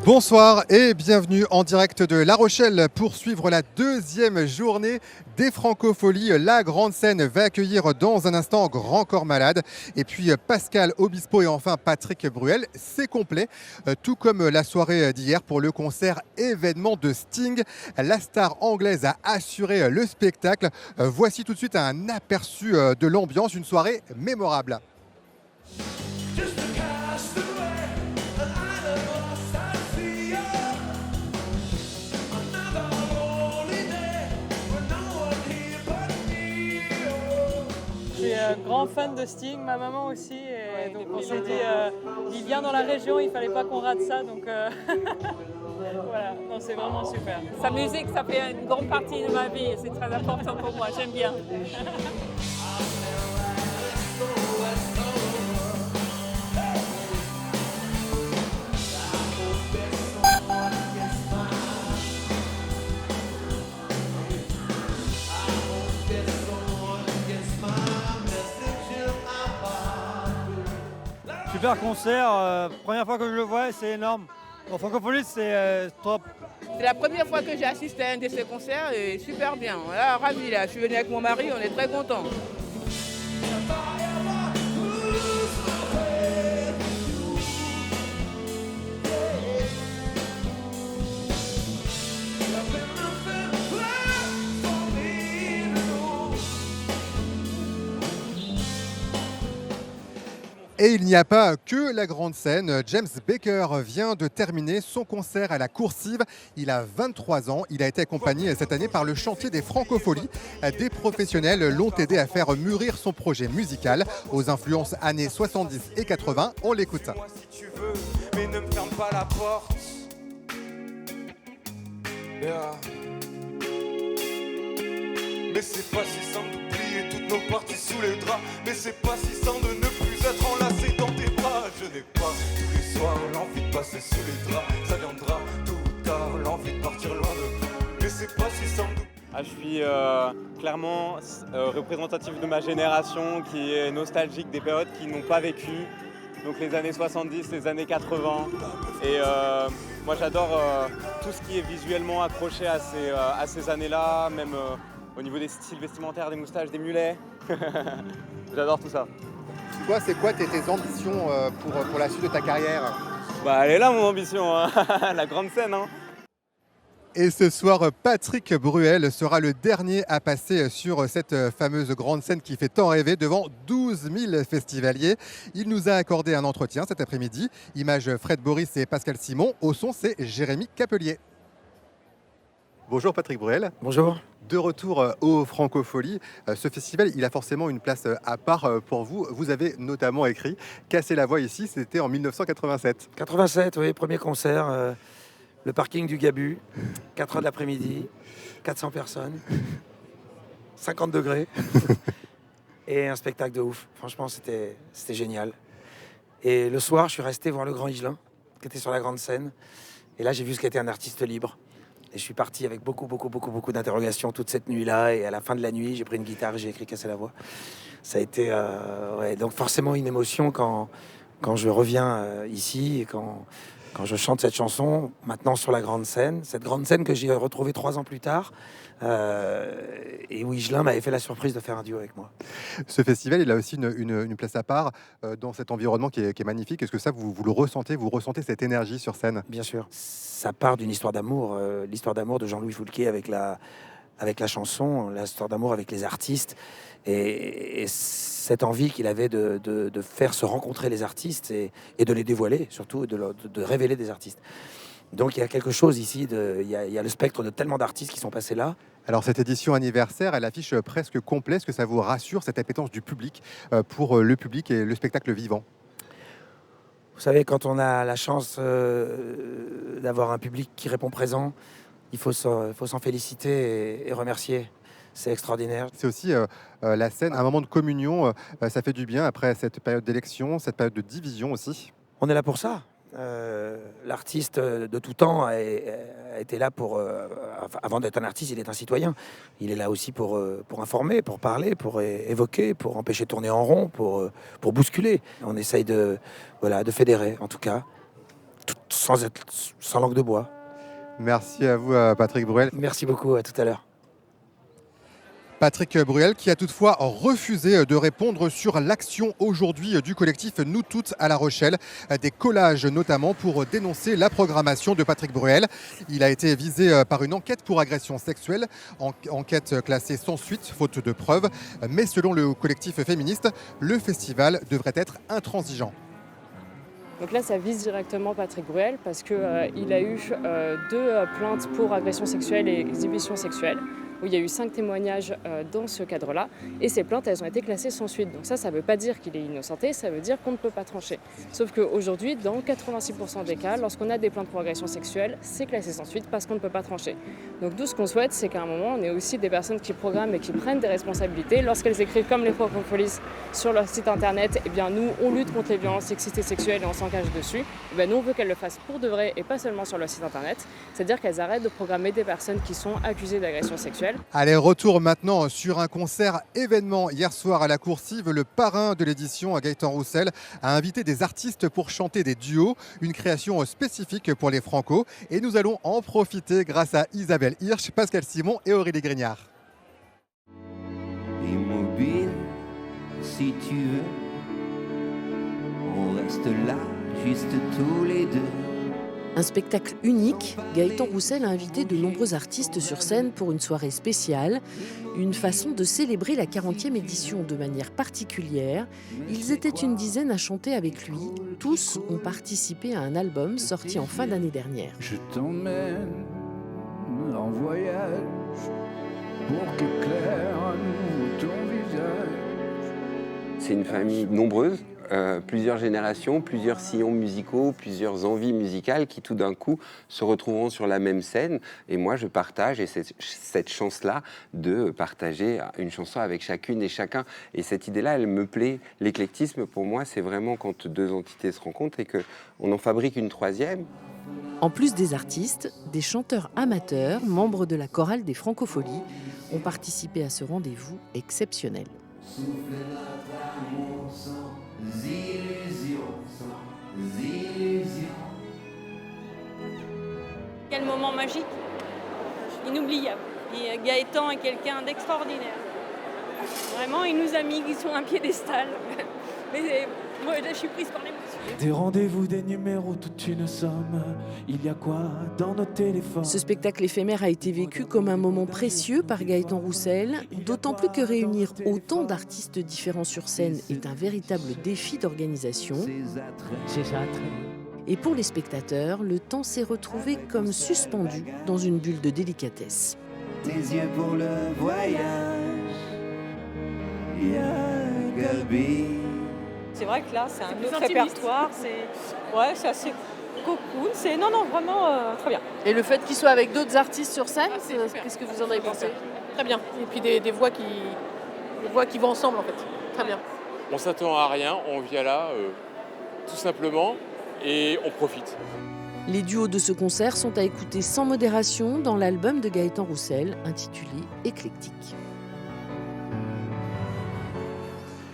Bonsoir et bienvenue en direct de La Rochelle pour suivre la deuxième journée des Francopholies. La grande scène va accueillir dans un instant Grand Corps Malade et puis Pascal Obispo et enfin Patrick Bruel. C'est complet, tout comme la soirée d'hier pour le concert événement de Sting. La star anglaise a assuré le spectacle. Voici tout de suite un aperçu de l'ambiance, une soirée mémorable. Je suis grand fan de Sting, ma maman aussi, et donc on s'est dit, il vient dans la région, il fallait pas qu'on rate ça, donc voilà, non, c'est vraiment super. Sa musique, ça fait une grande partie de ma vie et c'est très important pour moi, j'aime bien. Super concert, première fois que je le vois, c'est énorme. En francophonie, c'est top. C'est la première fois que j'ai assisté à un de ces concerts et super bien. Là, ravi là, je suis venu avec mon mari, on est très contents. Et il n'y a pas que la grande scène. James Baker vient de terminer son concert à la Coursive. Il a 23 ans. Il a été accompagné cette année par le chantier des Francopholies. Des professionnels l'ont aidé à faire mûrir son projet musical aux influences années 70 et 80. On l'écoute. Si tu veux, mais ne me ferme pas la porte. Yeah. Mais c'est pas si simple d'oublier toutes nos parties sous les draps. Mais c'est pas si simple de ne plus être enlacé dans tes bras. Je n'ai pas tous les soirs l'envie de passer sous les draps. Ça viendra tôt ou tard, l'envie de partir loin de. Mais c'est pas si simple Je suis clairement représentatif de ma génération qui est nostalgique des périodes qui n'ont pas vécu. Donc les années 70, les années 80. Et moi j'adore tout ce qui est visuellement accroché à ces années-là, même au niveau des styles vestimentaires, des moustaches, des mulets. J'adore tout ça. C'est quoi tes ambitions pour la suite de ta carrière ? Bah elle est là mon ambition, hein. La grande scène. Hein. Et ce soir, Patrick Bruel sera le dernier à passer sur cette fameuse grande scène qui fait tant rêver devant 12 000 festivaliers. Il nous a accordé un entretien cet après-midi. Images Fred Boris et Pascal Simon. Au son, c'est Jérémy Capelier. Bonjour Patrick Bruel. Bonjour. De retour aux Francopholies, ce festival, il a forcément une place à part pour vous. Vous avez notamment écrit « Casser la voix » ici, c'était en 1987. 87, oui, premier concert. Le parking du Gabu, 4h de l'après-midi, 400 personnes, 50 degrés et un spectacle de ouf. Franchement, c'était génial. Et le soir, je suis resté voir le Grand Higelin, qui était sur la grande scène. Et là, j'ai vu ce qu'était un artiste libre. Et je suis parti avec beaucoup d'interrogations toute cette nuit-là. Et à la fin de la nuit, j'ai pris une guitare et j'ai écrit Casser la voix. Ça a été donc forcément une émotion quand je reviens ici et quand je chante cette chanson, maintenant sur la grande scène. Cette grande scène que j'ai retrouvée 3 ans plus tard. Et où Higelin m'avait fait la surprise de faire un duo avec moi. Ce festival, il a aussi une place à part dans cet environnement qui est magnifique. Est-ce que ça, vous le ressentez ? Vous ressentez cette énergie sur scène ? Bien sûr. Ça part d'une histoire d'amour. L'histoire d'amour de Jean-Louis Foulquier avec la chanson, l'histoire d'amour avec les artistes. Et cette envie qu'il avait de faire se rencontrer les artistes et de les dévoiler, surtout de révéler des artistes. Donc il y a quelque chose ici, il y a le spectre de tellement d'artistes qui sont passés là. Alors cette édition anniversaire, elle affiche presque complet. Est-ce que ça vous rassure, cette appétence du public pour le public et le spectacle vivant ? Vous savez, quand on a la chance d'avoir un public qui répond présent, il faut s'en féliciter et remercier. C'est extraordinaire. C'est aussi la scène, un moment de communion. Ça fait du bien après cette période d'élection, cette période de division aussi. On est là pour ça. L'artiste de tout temps a été là pour... avant d'être un artiste, il est un citoyen. Il est là aussi pour informer, pour parler, pour évoquer, pour empêcher de tourner en rond, pour bousculer. On essaye de fédérer, en tout cas, sans langue de bois. Merci à vous, Patrick Bruel. Merci beaucoup, à tout à l'heure. Patrick Bruel qui a toutefois refusé de répondre sur l'action aujourd'hui du collectif Nous Toutes à La Rochelle. Des collages notamment pour dénoncer la programmation de Patrick Bruel. Il a été visé par une enquête pour agression sexuelle, enquête classée sans suite, faute de preuves. Mais selon le collectif féministe, le festival devrait être intransigeant. Donc là, ça vise directement Patrick Bruel parce qu'il a eu 2 plaintes pour agression sexuelle et exhibition sexuelle, où il y a eu 5 témoignages dans ce cadre-là. Et ces plaintes, elles ont été classées sans suite. Donc ça ne veut pas dire qu'il est innocenté, ça veut dire qu'on ne peut pas trancher. Sauf qu'aujourd'hui, dans 86% des cas, lorsqu'on a des plaintes pour agression sexuelle, c'est classé sans suite parce qu'on ne peut pas trancher. Donc nous, ce qu'on souhaite, c'est qu'à un moment, on ait aussi des personnes qui programment et qui prennent des responsabilités. Lorsqu'elles écrivent comme les Francofolies sur leur site internet, eh bien nous, on lutte contre les violences sexistes et sexuelles et on s'engage dessus. Eh bien, nous, on veut qu'elles le fassent pour de vrai et pas seulement sur leur site internet. C'est-à-dire qu'elles arrêtent de programmer des personnes qui sont accusées d'agression sexuelle. Allez, retour maintenant sur un concert événement hier soir à la Coursive. Le parrain de l'édition, Gaëtan Roussel, a invité des artistes pour chanter des duos, une création spécifique pour les Franco. Et nous allons en profiter grâce à Isabelle Hirsch, Pascal Simon et Aurélie Grignard. Immobile, si tu veux, on reste là, juste tous les deux. Un spectacle unique, Gaëtan Roussel a invité de nombreux artistes sur scène pour une soirée spéciale, une façon de célébrer la 40e édition de manière particulière. Ils étaient une dizaine à chanter avec lui. Tous ont participé à un album sorti en fin d'année dernière. Je t'emmène en voyage pour qu'éclaire à nouveau ton visage. C'est une famille nombreuse. Plusieurs générations, plusieurs sillons musicaux, plusieurs envies musicales qui tout d'un coup se retrouveront sur la même scène. Et moi, je partage cette chance-là de partager une chanson avec chacune et chacun. Et cette idée-là, elle me plaît. L'éclectisme, pour moi, c'est vraiment quand 2 entités se rencontrent et qu'on en fabrique une troisième. En plus des artistes, des chanteurs amateurs, membres de la chorale des Francofolies, ont participé à ce rendez-vous exceptionnel. Quel moment magique, inoubliable. Et Gaëtan est quelqu'un d'extraordinaire. Vraiment, il nous a mis sur un piédestal. Mais moi, je suis prise par l'émotion. Des rendez-vous, des numéros, toute une somme. Il y a quoi dans nos téléphones? Ce spectacle éphémère a été vécu comme un moment précieux par Gaëtan Roussel, d'autant plus que réunir autant d'artistes différents sur scène est un véritable défi d'organisation. Et pour les spectateurs, le temps s'est retrouvé comme suspendu dans une bulle de délicatesse. Tes yeux pour le voyage, Gabi. C'est vrai que là, c'est un autre répertoire. C'est assez cocoon. Non, vraiment très bien. Et le fait qu'il soit avec d'autres artistes sur scène, qu'est-ce que vous en avez pensé? Très bien. Et puis des voix qui vont ensemble, en fait. Très bien. On s'attend à rien, on vient là tout simplement et on profite. Les duos de ce concert sont à écouter sans modération dans l'album de Gaëtan Roussel intitulé Éclectique.